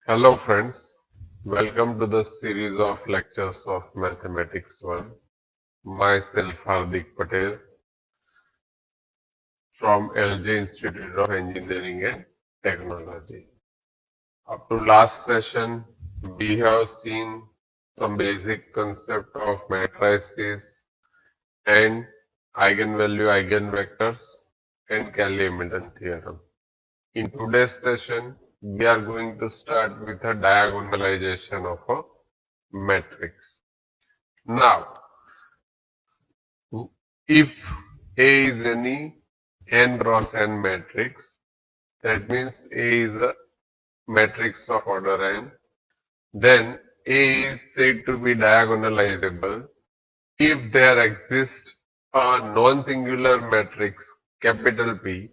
Hello friends, welcome to the series of lectures of Mathematics 1. Myself Hardik Patel from LJ Institute of Engineering and Technology. Up to last session, we have seen some basic concept of matrices and eigenvalue eigenvectors and Cayley-Hamilton theorem. In today's session, we are going to start with a diagonalization of a matrix. Now, if A is any n cross n matrix, that means A is a matrix of order n, then A is said to be diagonalizable if there exists a non-singular matrix capital P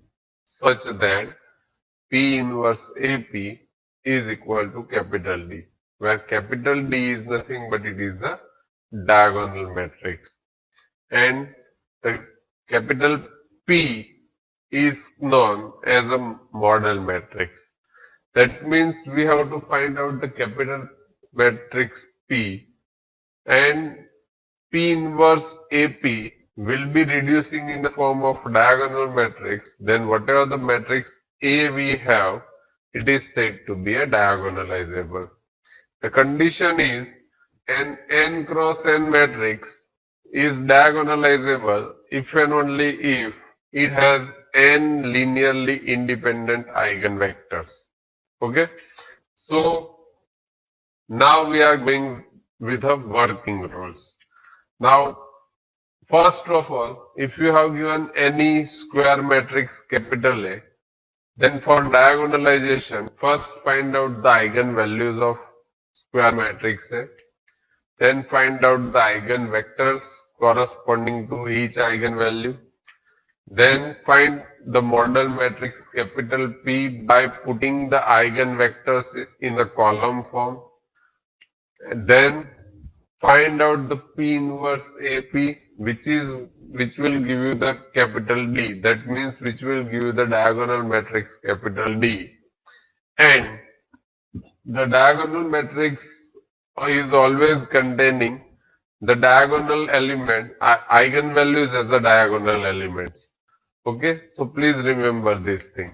such that P inverse AP is equal to capital D, where capital D is nothing but it is a diagonal matrix. And the capital P is known as a model matrix. That means we have to find out the capital matrix P, and P inverse AP will be reducing in the form of diagonal matrix. Then whatever the matrix A we have, it is said to be a diagonalizable. The condition is an n cross n matrix is diagonalizable if and only if it has n linearly independent eigenvectors. Okay, so now we are going with a working rules. Now, first of all, if you have given any square matrix capital A, then for diagonalization, first find out the eigenvalues of square matrix A. Then find out the eigenvectors corresponding to each eigenvalue. Then find the model matrix capital P by putting the eigenvectors in the column form. Then find out the P inverse AP, which will give you the capital D. That means which will give you the diagonal matrix capital D. And the diagonal matrix is always containing the diagonal element, eigenvalues as the diagonal elements. Okay, so please remember this thing.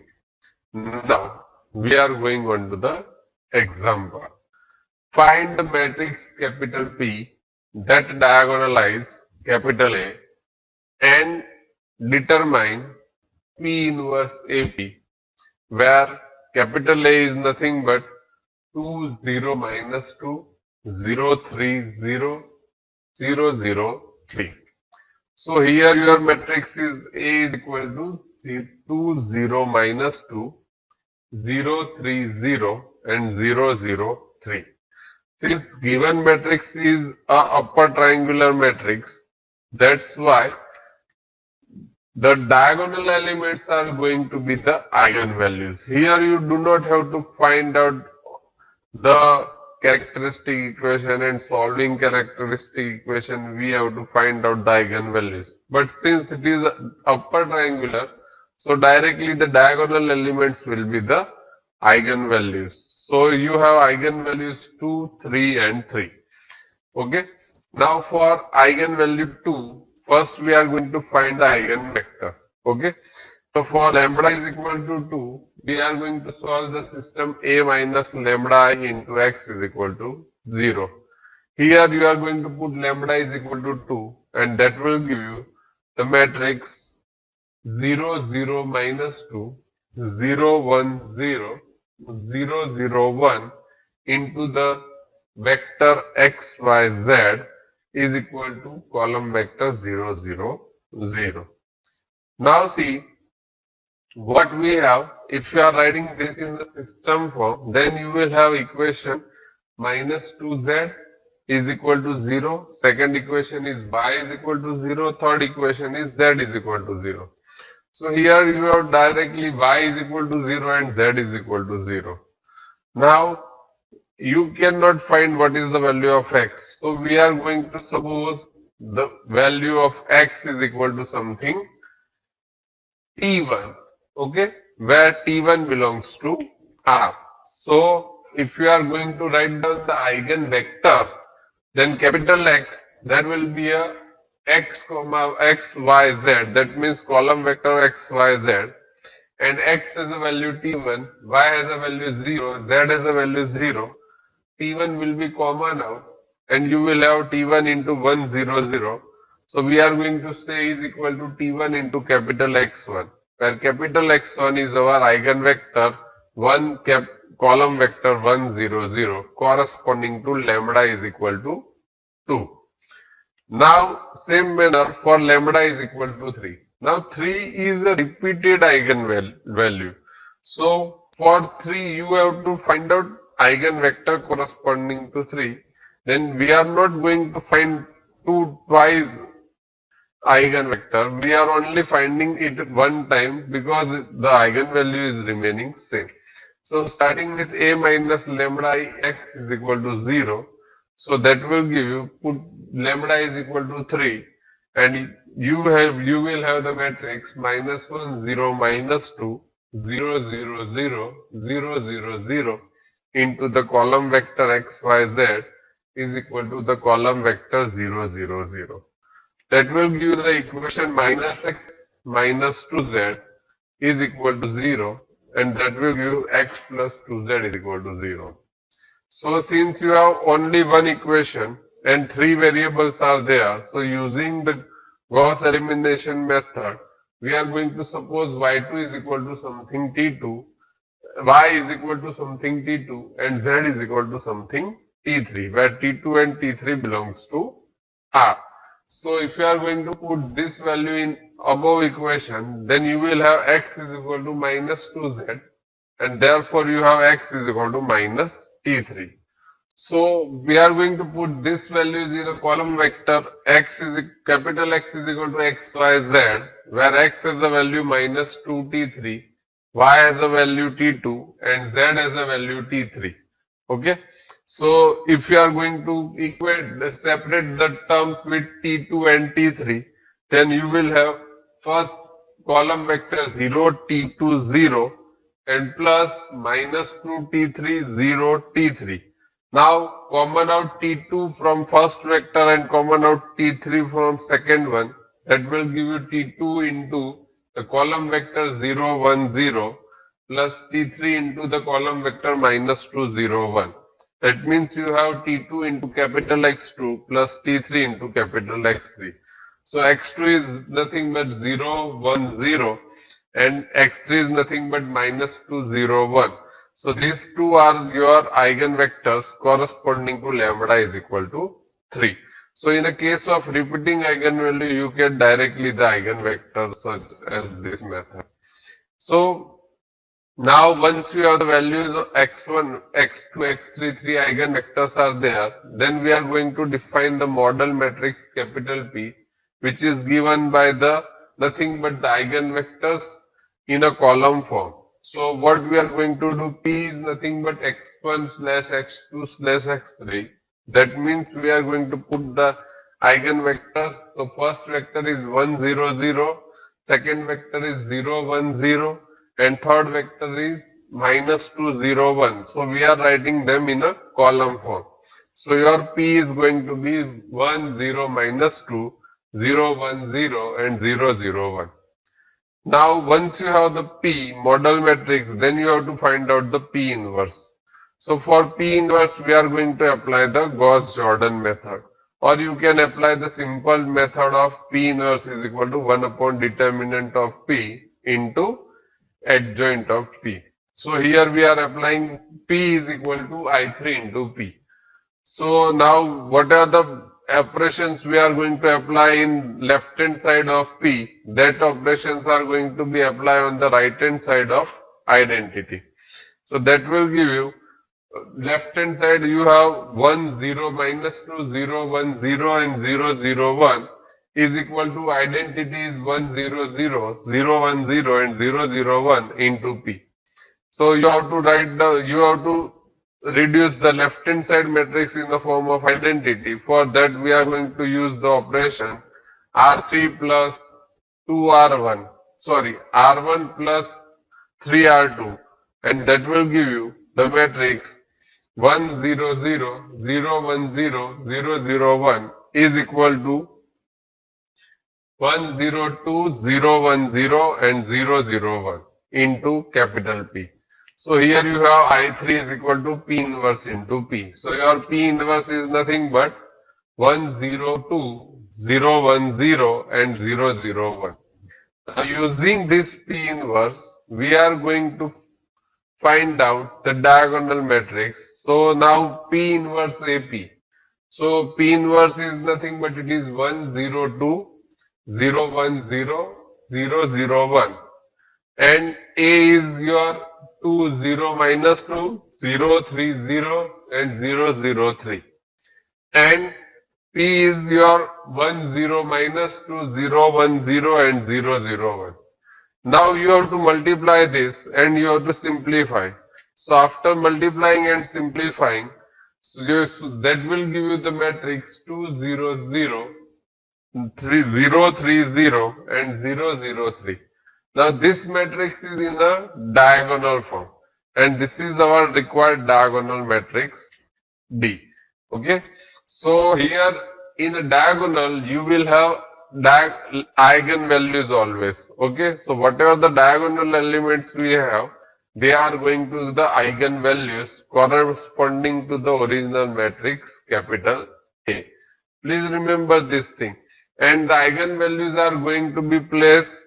Now, we are going on to the example. Find the matrix capital P that diagonalize capital A and determine P inverse AP, where capital A is nothing but 2, 0, minus 2, 0, 3, 0, 0, 0, 3. So here your matrix is A is equal to 2, 0, minus 2, 0, 3, 0 and 0, 0, 3. Since given matrix is a upper triangular matrix, that's why the diagonal elements are going to be the eigenvalues. Here you do not have to find out the characteristic equation and solving characteristic equation, we have to find out the eigenvalues. But since it is upper triangular, so directly the diagonal elements will be the eigenvalues. So you have eigenvalues 2, 3 and 3. Okay. Now for eigenvalue 2, first we are going to find the eigenvector. Okay. So for lambda is equal to 2, we are going to solve the system A minus lambda I into x is equal to 0. Here you are going to put lambda is equal to 2 and that will give you the matrix 0, 0, minus 2, 0, 1, 0, 0, 0, 1 into the vector x, y, z is equal to column vector 0, 0, 0. Now see, what we have, if you are writing this in the system form, then you will have equation minus 2z is equal to 0, second equation is y is equal to 0, third equation is z is equal to 0. So here you have directly y is equal to 0 and z is equal to 0. Now you cannot find what is the value of x. So we are going to suppose the value of x is equal to something T1. Okay, where T1 belongs to R. So if you are going to write down the eigenvector, then capital X, that will be a x comma x y z. That means column vector x y z, and x has a value t1, y has a value 0, z has a value 0. T1 will be common out, and you will have T1 into 1 0 0. So we are going to say is equal to T1 into capital X1, where capital X1 is our eigenvector, one column vector 1 0 0, corresponding to lambda is equal to 2. Now, same manner for lambda is equal to 3. Now, 3 is a repeated eigenvalue. So, for 3, you have to find out eigenvector corresponding to 3. Then we are not going to find twice eigenvector. We are only finding it one time because the eigenvalue is remaining same. So, starting with a minus lambda I x is equal to 0. So that will give you, put lambda is equal to 3, and you will have the matrix minus 1 0 minus 2 0 0 0 0 0 0 into the column vector x y z is equal to the column vector 0 0 0. That will give you the equation minus x minus 2z is equal to 0, and that will give you x plus 2z is equal to 0. So since you have only one equation and three variables are there, so using the Gauss elimination method, we are going to suppose y2 is equal to something t2, y is equal to something t2, and z is equal to something t3, where t2 and t3 belongs to R. So if you are going to put this value in above equation, then you will have x is equal to minus 2z, and therefore you have x is equal to minus t3. So we are going to put this values in a column vector capital X is equal to x y z, where x has a value minus 2t3, y has a value t2, and z has a value t3. Okay. So if you are going to separate the terms with t2 and t3, then you will have first column vector 0 t2 0 and plus minus 2 t3 0 t3. Now common out t2 from first vector and common out t3 from second one. That will give you t2 into the column vector 0 1 0 plus t3 into the column vector minus 2 0 1. That means you have T2 into capital X2 plus T3 into capital X3. So X2 is nothing but 0, 1, 0, and X3 is nothing but minus 2, 0, 1. So these two are your eigenvectors corresponding to lambda is equal to 3. So in a case of repeating eigenvalue, you get directly the eigenvector such as this method. So now, once you have the values of x1, x2, x3, three eigenvectors are there, then we are going to define the model matrix capital P, which is given by the nothing but the eigenvectors in a column form. So, what we are going to do, P is nothing but x1 slash x2 slash x3. That means we are going to put the eigenvectors. So, first vector is 1, 0, 0, second vector is 0, 1, 0, and third vector is minus 2 0 1. So we are writing them in a column form. So your P is going to be 1 0 minus 2 0 1 0 and 0 0 1. Now once you have the P model matrix, then you have to find out the P inverse. So for P inverse we are going to apply the Gauss-Jordan method, or you can apply the simple method of P inverse is equal to 1 upon determinant of P into adjoint of P. So here we are applying P is equal to I3 into P. So now what are the operations we are going to apply in left hand side of P? That operations are going to be applied on the right hand side of identity. So that will give you left hand side you have 1 0 minus 2 0 1 0 and 0 0 1 is equal to identity is 1 0 0 0 1 0 and 0 0 1 into P. So you have to you have to reduce the left hand side matrix in the form of identity. For that we are going to use the operation R3 plus 2R1, sorry, R1 plus 3R2, and that will give you the matrix 1 0 0 0 1 0 0 0 1 is equal to 1 0 2 0 1 0 and 0 0 1 into capital P. So here you have I3 is equal to P inverse into P. So your P inverse is nothing but 1 0 2 0 1 0 and 0 0 1. Now using this P inverse, we are going to find out the diagonal matrix. So now P inverse AP. So P inverse is nothing but it is 1 0 2 0 1 0 0 0 1, and A is your 2 0 minus 2 0 3 0 and 0 0 3, and P is your 1 0 minus 2 0 1 0 and 0 0 1. Now you have to multiply this and you have to simplify. So after multiplying and simplifying, that will give you the matrix 2 0 0 3 0 3 0 and 0 0 3. Now this matrix is in a diagonal form, and this is our required diagonal matrix D. Okay. So here in a diagonal you will have eigenvalues always. Okay. So whatever the diagonal elements we have, they are going to the eigenvalues corresponding to the original matrix capital A. Please remember this thing. And the eigenvalues are going to be placed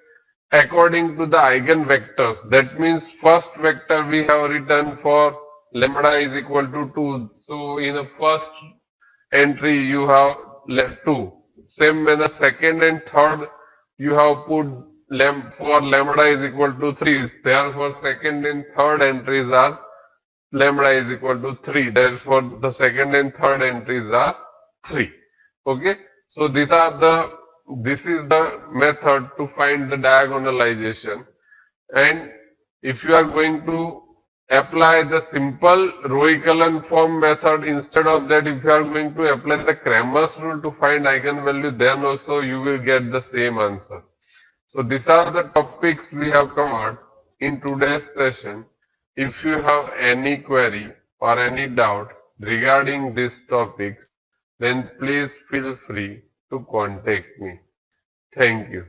according to the eigenvectors. That means first vector we have written for lambda is equal to 2. So in the first entry you have 2. Same manner second and third you have put for lambda is equal to 3. Therefore second and third entries are lambda is equal to 3. Therefore the second and third entries are 3. Okay. So this is the method to find the diagonalization. And if you are going to apply the simple Roy-Cullen form method, instead of that, if you are going to apply the Cramer's rule to find eigenvalue, then also you will get the same answer. So these are the topics we have covered in today's session. If you have any query or any doubt regarding these topics, then please feel free to contact me. Thank you.